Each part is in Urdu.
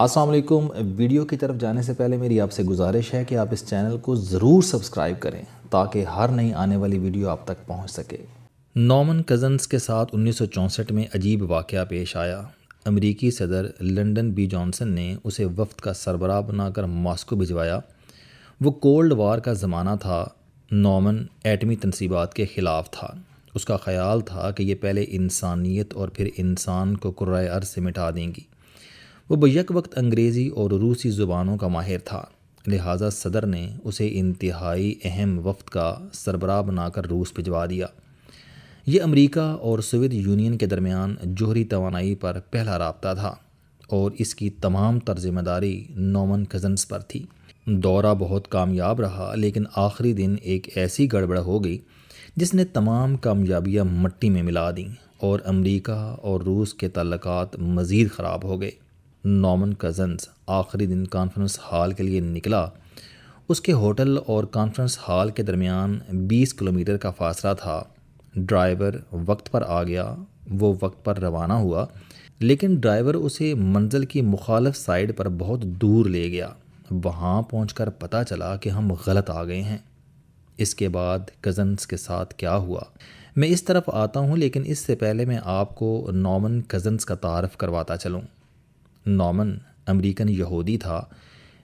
السلام علیکم۔ ویڈیو کی طرف جانے سے پہلے میری آپ سے گزارش ہے کہ آپ اس چینل کو ضرور سبسکرائب کریں تاکہ ہر نئی آنے والی ویڈیو آپ تک پہنچ سکے۔ نارمن کزنز کے ساتھ 1964 میں عجیب واقعہ پیش آیا۔ امریکی صدر لنڈن بی جانسن نے اسے وفد کا سربراہ بنا کر ماسکو بھجوایا۔ وہ کولڈ وار کا زمانہ تھا۔ نارمن ایٹمی تنصیبات کے خلاف تھا۔ اس کا خیال تھا کہ یہ پہلے انسانیت اور پھر انسان کو کرۂ ارض سے مٹا دیں گی۔ وہ بیک وقت انگریزی اور روسی زبانوں کا ماہر تھا، لہٰذا صدر نے اسے انتہائی اہم وفد کا سربراہ بنا کر روس بھجوا دیا۔ یہ امریکہ اور سوویت یونین کے درمیان جوہری توانائی پر پہلا رابطہ تھا اور اس کی تمام تر ذمہ داری نارمن کزنز پر تھی۔ دورہ بہت کامیاب رہا، لیکن آخری دن ایک ایسی گڑبڑ ہو گئی جس نے تمام کامیابیاں مٹی میں ملا دیں اور امریکہ اور روس کے تعلقات مزید خراب ہو گئے۔ نارمن کزنز آخری دن کانفرنس ہال کے لیے نکلا۔ اس کے ہوٹل اور کانفرنس ہال کے درمیان 20 کلومیٹر کا فاصلہ تھا۔ ڈرائیور وقت پر آ گیا۔ وہ وقت پر روانہ ہوا، لیکن ڈرائیور اسے منزل کی مخالف سائڈ پر بہت دور لے گیا۔ وہاں پہنچ کر پتہ چلا کہ ہم غلط آ گئے ہیں۔ اس کے بعد کزنز کے ساتھ کیا ہوا میں اس طرف آتا ہوں، لیکن اس سے پہلے میں آپ کو نارمن کزنز کا تعارف کرواتا چلوں۔ نارمن امریکن یہودی تھا۔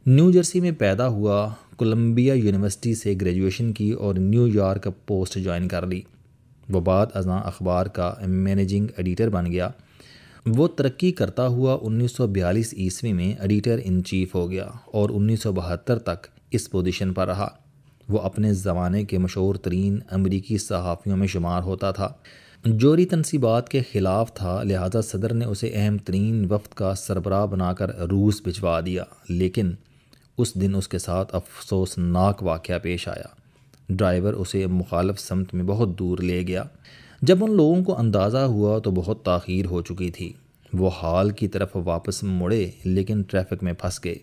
نیو جرسی میں پیدا ہوا۔ کولمبیا یونیورسٹی سے گریجویشن کی اور نیو یارک پوسٹ جوائن کر لی۔ وہ بعد ازاں اخبار کا مینیجنگ ایڈیٹر بن گیا۔ وہ ترقی کرتا ہوا 1942 عیسوی میں ایڈیٹر ان چیف ہو گیا اور 1972 تک اس پوزیشن پر رہا۔ وہ اپنے زمانے کے مشہور ترین امریکی صحافیوں میں شمار ہوتا تھا۔ جوہری تنصیبات کے خلاف تھا، لہٰذا صدر نے اسے اہم ترین وفد کا سربراہ بنا کر روس بھجوا دیا، لیکن اس دن اس کے ساتھ افسوسناک واقعہ پیش آیا۔ ڈرائیور اسے مخالف سمت میں بہت دور لے گیا۔ جب ان لوگوں کو اندازہ ہوا تو بہت تاخیر ہو چکی تھی۔ وہ ہال کی طرف واپس مڑے، لیکن ٹریفک میں پھنس گئے۔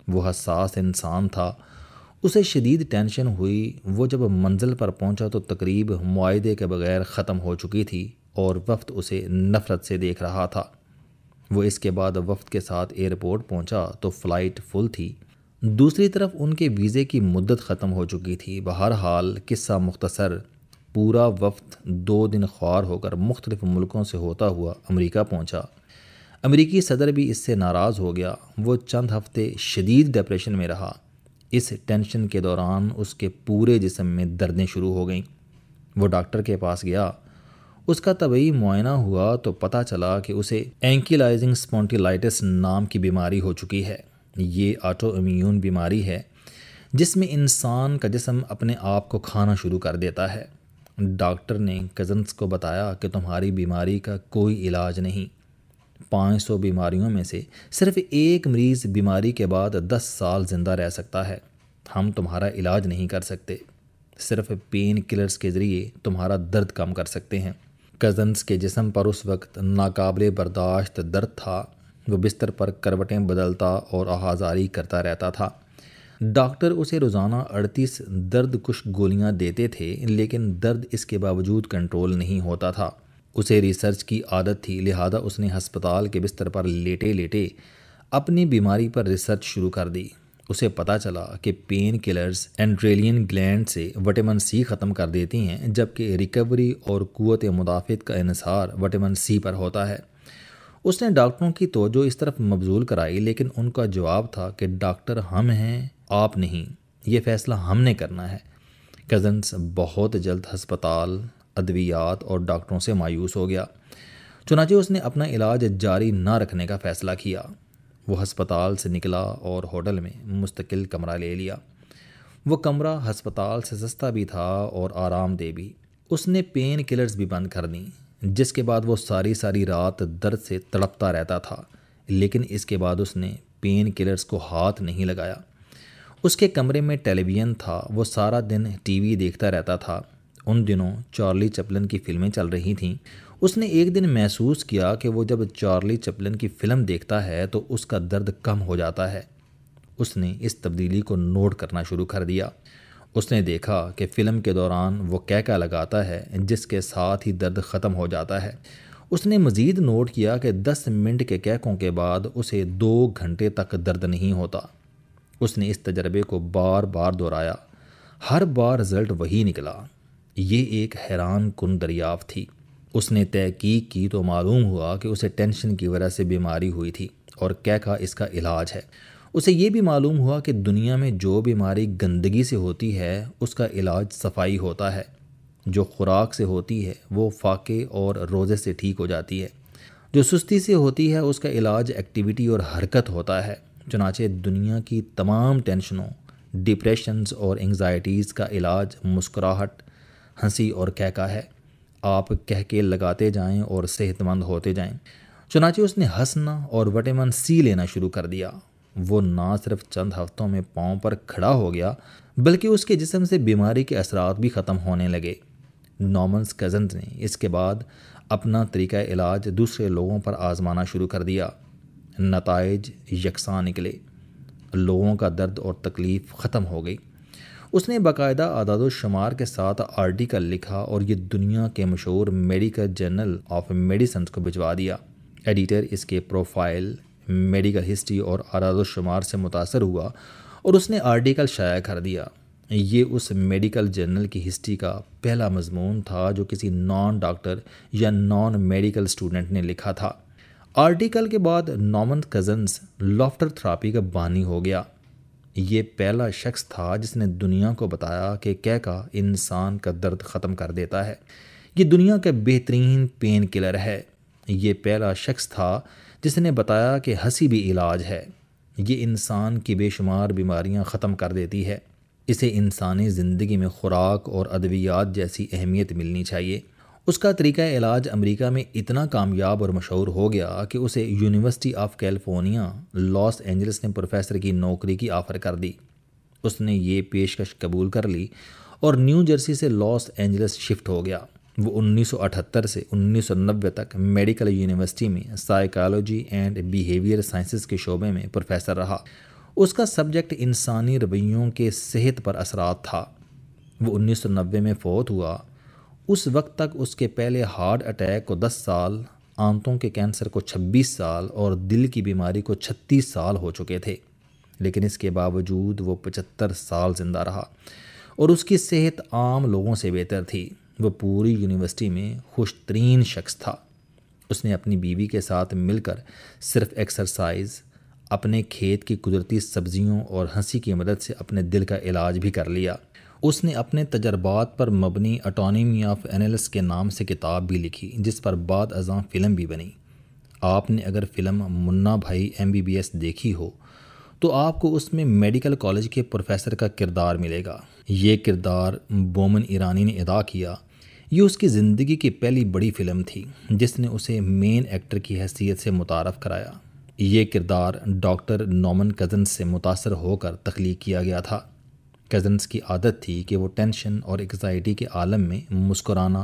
وہ حساس انسان تھا۔ اسے شدید ٹینشن ہوئی۔ وہ جب منزل پر پہنچا تو تقریب معاہدے کے بغیر ختم ہو چکی تھی اور وفد اسے نفرت سے دیکھ رہا تھا۔ وہ اس کے بعد وفد کے ساتھ ایئرپورٹ پہنچا تو فلائٹ فل تھی۔ دوسری طرف ان کے ویزے کی مدت ختم ہو چکی تھی۔ بہرحال قصہ مختصر، پورا وفد 2 دن خوار ہو کر مختلف ملکوں سے ہوتا ہوا امریکہ پہنچا۔ امریکی صدر بھی اس سے ناراض ہو گیا۔ وہ چند ہفتے شدید ڈپریشن میں رہا۔ اس ٹینشن کے دوران اس کے پورے جسم میں دردیں شروع ہو گئیں۔ وہ ڈاکٹر کے پاس گیا۔ اس کا طبی معائنہ ہوا تو پتہ چلا کہ اسے اینکیلائزنگ اسپونڈیلائٹس نام کی بیماری ہو چکی ہے۔ یہ آٹو امیون بیماری ہے جس میں انسان کا جسم اپنے آپ کو کھانا شروع کر دیتا ہے۔ ڈاکٹر نے کزنز کو بتایا کہ تمہاری بیماری کا کوئی علاج نہیں۔ 500 بیماریوں میں سے صرف ایک مریض بیماری کے بعد 10 سال زندہ رہ سکتا ہے۔ ہم تمہارا علاج نہیں کر سکتے، صرف پین کلرز کے ذریعے تمہارا درد کم کر سکتے ہیں۔ کزنز کے جسم پر اس وقت ناقابل برداشت درد تھا۔ وہ بستر پر کروٹیں بدلتا اور آہذاری کرتا رہتا تھا۔ ڈاکٹر اسے روزانہ 38 درد کش گولیاں دیتے تھے، لیکن درد اس کے باوجود کنٹرول نہیں ہوتا تھا۔ اسے ریسرچ کی عادت تھی، لہذا اس نے ہسپتال کے بستر پر لیٹے لیٹے اپنی بیماری پر ریسرچ شروع کر دی۔ اسے پتہ چلا کہ پین کلرز اینڈریلین گلینڈ سے وٹامن سی ختم کر دیتی ہیں، جبکہ ریکوری اور قوت مدافعت کا انحصار وٹامن سی پر ہوتا ہے۔ اس نے ڈاکٹروں کی توجہ اس طرف مبذول کرائی، لیکن ان کا جواب تھا کہ ڈاکٹر ہم ہیں، آپ نہیں، یہ فیصلہ ہم نے کرنا ہے۔ کزنز بہت جلد ہسپتال، ادویات اور ڈاکٹروں سے مایوس ہو گیا، چنانچہ اس نے اپنا علاج جاری نہ رکھنے کا فیصلہ کیا۔ وہ ہسپتال سے نکلا اور ہوٹل میں مستقل کمرہ لے لیا۔ وہ کمرہ ہسپتال سے سستا بھی تھا اور آرام دہ بھی۔ اس نے پین کلرز بھی بند کر دیں، جس کے بعد وہ ساری رات درد سے تڑپتا رہتا تھا، لیکن اس کے بعد اس نے پین کلرز کو ہاتھ نہیں لگایا۔ اس کے کمرے میں ٹیلی ویژن تھا۔ وہ سارا دن ٹی وی دیکھتا رہتا تھا۔ ان دنوں چارلی چپلن کی فلمیں چل رہی تھیں۔ اس نے ایک دن محسوس کیا کہ وہ جب چارلی چپلن کی فلم دیکھتا ہے تو اس کا درد کم ہو جاتا ہے۔ اس نے اس تبدیلی کو نوٹ کرنا شروع کر دیا۔ اس نے دیکھا کہ فلم کے دوران وہ کہکا لگاتا ہے، جس کے ساتھ ہی درد ختم ہو جاتا ہے۔ اس نے مزید نوٹ کیا کہ 10 منٹ کے کہکوں کے بعد اسے 2 گھنٹے تک درد نہیں ہوتا۔ اس نے اس تجربے کو بار بار دہرایا، ہر بار رزلٹ وہی نکلا۔ یہ ایک حیران کن دریافت تھی۔ اس نے تحقیق کی تو معلوم ہوا کہ اسے ٹینشن کی وجہ سے بیماری ہوئی تھی اور کیکا اس کا علاج ہے۔ اسے یہ بھی معلوم ہوا کہ دنیا میں جو بیماری گندگی سے ہوتی ہے اس کا علاج صفائی ہوتا ہے، جو خوراک سے ہوتی ہے وہ فاقے اور روزے سے ٹھیک ہو جاتی ہے، جو سستی سے ہوتی ہے اس کا علاج ایکٹیویٹی اور حرکت ہوتا ہے۔ چنانچہ دنیا کی تمام ٹینشنوں، ڈپریشنز اور انگزائٹیز کا علاج مسکراہٹ، ہنسی اور کہکا ہے۔ آپ کہہ کے لگاتے جائیں اور صحت مند ہوتے جائیں۔ چنانچہ اس نے ہنسنا اور وٹامن سی لینا شروع کر دیا۔ وہ نہ صرف چند ہفتوں میں پاؤں پر کھڑا ہو گیا بلکہ اس کے جسم سے بیماری کے اثرات بھی ختم ہونے لگے۔ نارمن کزنز نے اس کے بعد اپنا طریقہ علاج دوسرے لوگوں پر آزمانا شروع کر دیا۔ نتائج یکساں نکلے، لوگوں کا درد اور تکلیف ختم ہو گئی۔ اس نے باقاعدہ اعداد و شمار کے ساتھ آرٹیکل لکھا اور یہ دنیا کے مشہور میڈیکل جرنل آف میڈیسنز کو بھجوا دیا۔ ایڈیٹر اس کے پروفائل، میڈیکل ہسٹری اور اعداد و شمار سے متاثر ہوا اور اس نے آرٹیکل شائع کر دیا۔ یہ اس میڈیکل جرنل کی ہسٹری کا پہلا مضمون تھا جو کسی نان ڈاکٹر یا نان میڈیکل اسٹوڈنٹ نے لکھا تھا۔ آرٹیکل کے بعد نارمن کزنز لافٹر تھراپی کا بانی ہو گیا۔ یہ پہلا شخص تھا جس نے دنیا کو بتایا کہ کیکا انسان کا درد ختم کر دیتا ہے۔ یہ دنیا کا بہترین پین کلر ہے۔ یہ پہلا شخص تھا جس نے بتایا کہ ہنسی بھی علاج ہے۔ یہ انسان کی بے شمار بیماریاں ختم کر دیتی ہے۔ اسے انسانی زندگی میں خوراک اور ادویات جیسی اہمیت ملنی چاہیے۔ اس کا طریقہ علاج امریکہ میں اتنا کامیاب اور مشہور ہو گیا کہ اسے University of California Los Angeles نے پروفیسر کی نوکری کی آفر کر دی۔ اس نے یہ پیشکش قبول کر لی اور نیو جرسی سے لاس اینجلس شفٹ ہو گیا۔ وہ 1978 سے 1990 تک میڈیکل یونیورسٹی میں سائیکالوجی اینڈ بیہیویئر سائنسز کے شعبے میں پروفیسر رہا۔ اس کا سبجیکٹ انسانی رویوں کے صحت پر اثرات تھا۔ وہ 1990 میں فوت ہوا۔ اس وقت تک اس کے پہلے ہارٹ اٹیک کو 10 سال، آنتوں کے کینسر کو 26 سال اور دل کی بیماری کو 36 سال ہو چکے تھے، لیکن اس کے باوجود وہ 75 سال زندہ رہا اور اس کی صحت عام لوگوں سے بہتر تھی۔ وہ پوری یونیورسٹی میں خوش ترین شخص تھا۔ اس نے اپنی بیوی کے ساتھ مل کر صرف ایکسرسائز، اپنے کھیت کی قدرتی سبزیوں اور ہنسی کی مدد سے اپنے دل کا علاج بھی کر لیا۔ اس نے اپنے تجربات پر مبنی اٹانومی آف اینالس کے نام سے کتاب بھی لکھی جس پر بعد ازاں فلم بھی بنی۔ آپ نے اگر فلم منا بھائی MBBS دیکھی ہو تو آپ کو اس میں میڈیکل کالج کے پروفیسر کا کردار ملے گا۔ یہ کردار بومن ایرانی نے ادا کیا۔ یہ اس کی زندگی کی پہلی بڑی فلم تھی جس نے اسے مین ایکٹر کی حیثیت سے متعارف کرایا۔ یہ کردار ڈاکٹر نارمن کزنز سے متاثر ہو کر تخلیق کیا گیا تھا۔ کزنز کی عادت تھی کہ وہ ٹینشن اور انگزائٹی کے عالم میں مسکرانا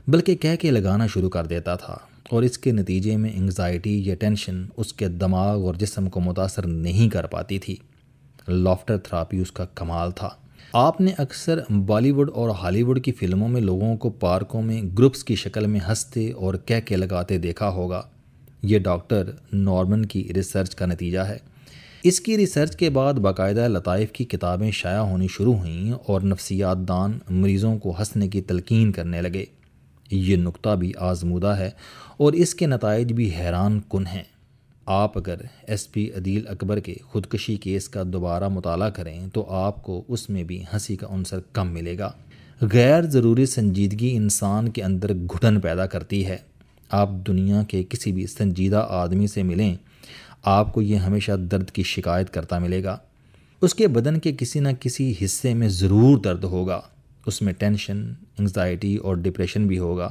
بلکہ کہہ کے لگانا شروع کر دیتا تھا، اور اس کے نتیجے میں انگزائٹی یا ٹینشن اس کے دماغ اور جسم کو متاثر نہیں کر پاتی تھی۔ لافٹر تھراپی اس کا کمال تھا۔ آپ نے اکثر بالی ووڈ اور ہالی ووڈ کی فلموں میں لوگوں کو پارکوں میں گروپس کی شکل میں ہنستے اور کہہ کے لگاتے دیکھا ہوگا۔ یہ ڈاکٹر نارمن کی ریسرچ کا نتیجہ ہے۔ اس کی ریسرچ کے بعد باقاعدہ لطائف کی کتابیں شائع ہونی شروع ہوئیں اور نفسیات دان مریضوں کو ہنسنے کی تلقین کرنے لگے۔ یہ نکتہ بھی آزمودہ ہے اور اس کے نتائج بھی حیران کن ہیں۔ آپ اگر SP عدیل اکبر کے خودکشی کیس کا دوبارہ مطالعہ کریں تو آپ کو اس میں بھی ہنسی کا عنصر کم ملے گا۔ غیر ضروری سنجیدگی انسان کے اندر گھٹن پیدا کرتی ہے۔ آپ دنیا کے کسی بھی سنجیدہ آدمی سے ملیں، آپ کو یہ ہمیشہ درد کی شکایت کرتا ملے گا۔ اس کے بدن کے کسی نہ کسی حصے میں ضرور درد ہوگا۔ اس میں ٹینشن، انگزائٹی اور ڈپریشن بھی ہوگا۔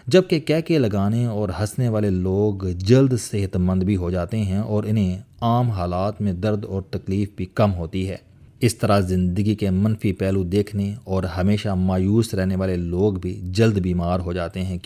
جبکہ کہہ کے لگانے اور ہنسنے والے لوگ جلد صحت مند بھی ہو جاتے ہیں اور انہیں عام حالات میں درد اور تکلیف بھی کم ہوتی ہے۔ اس طرح زندگی کے منفی پہلو دیکھنے اور ہمیشہ مایوس رہنے والے لوگ بھی جلد بیمار ہو جاتے ہیں۔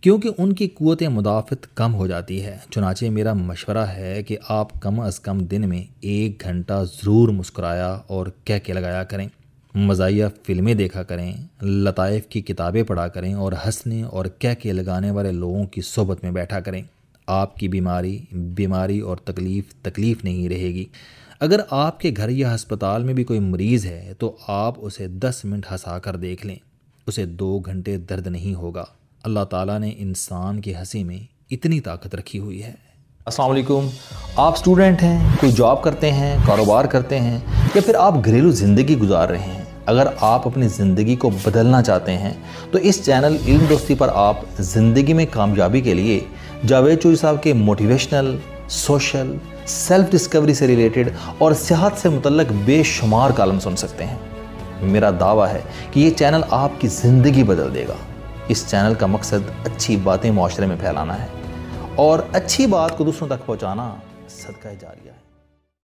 کیونکہ ان کی قوت مدافعت کم ہو جاتی ہے۔ چنانچہ میرا مشورہ ہے کہ آپ کم از کم دن میں 1 گھنٹہ ضرور مسکرایا اور کہہ کے لگایا کریں۔ مزاحیہ فلمیں دیکھا کریں، لطائف کی کتابیں پڑھا کریں اور ہنسنے اور کہکے لگانے والے لوگوں کی صحبت میں بیٹھا کریں۔ آپ کی بیماری اور تکلیف نہیں رہے گی۔ اگر آپ کے گھر یا ہسپتال میں بھی کوئی مریض ہے تو آپ اسے 10 منٹ ہنسا کر دیکھ لیں، اسے 2 گھنٹے درد نہیں ہوگا۔ اللہ تعالیٰ نے انسان کی ہنسی میں اتنی طاقت رکھی ہوئی ہے۔ السلام علیکم، آپ اسٹوڈنٹ ہیں، کوئی جاب کرتے ہیں، کاروبار کرتے ہیں یا پھر آپ گھریلو زندگی گزار رہے ہیں۔ اگر آپ اپنی زندگی کو بدلنا چاہتے ہیں تو اس چینل علم دوستی پر آپ زندگی میں کامیابی کے لیے جاوید چوہری صاحب کے موٹیویشنل، سوشل، سیلف ڈسکوری سے ریلیٹڈ اور صحت سے متعلق بے شمار کالم سن سکتے ہیں۔ میرا دعویٰ ہے کہ یہ چینل آپ کی زندگی بدل دے گا۔ اس چینل کا مقصد اچھی باتیں معاشرے میں پھیلانا ہے اور اچھی بات کو دوسروں تک پہنچانا صدقہ جاریہ ہے۔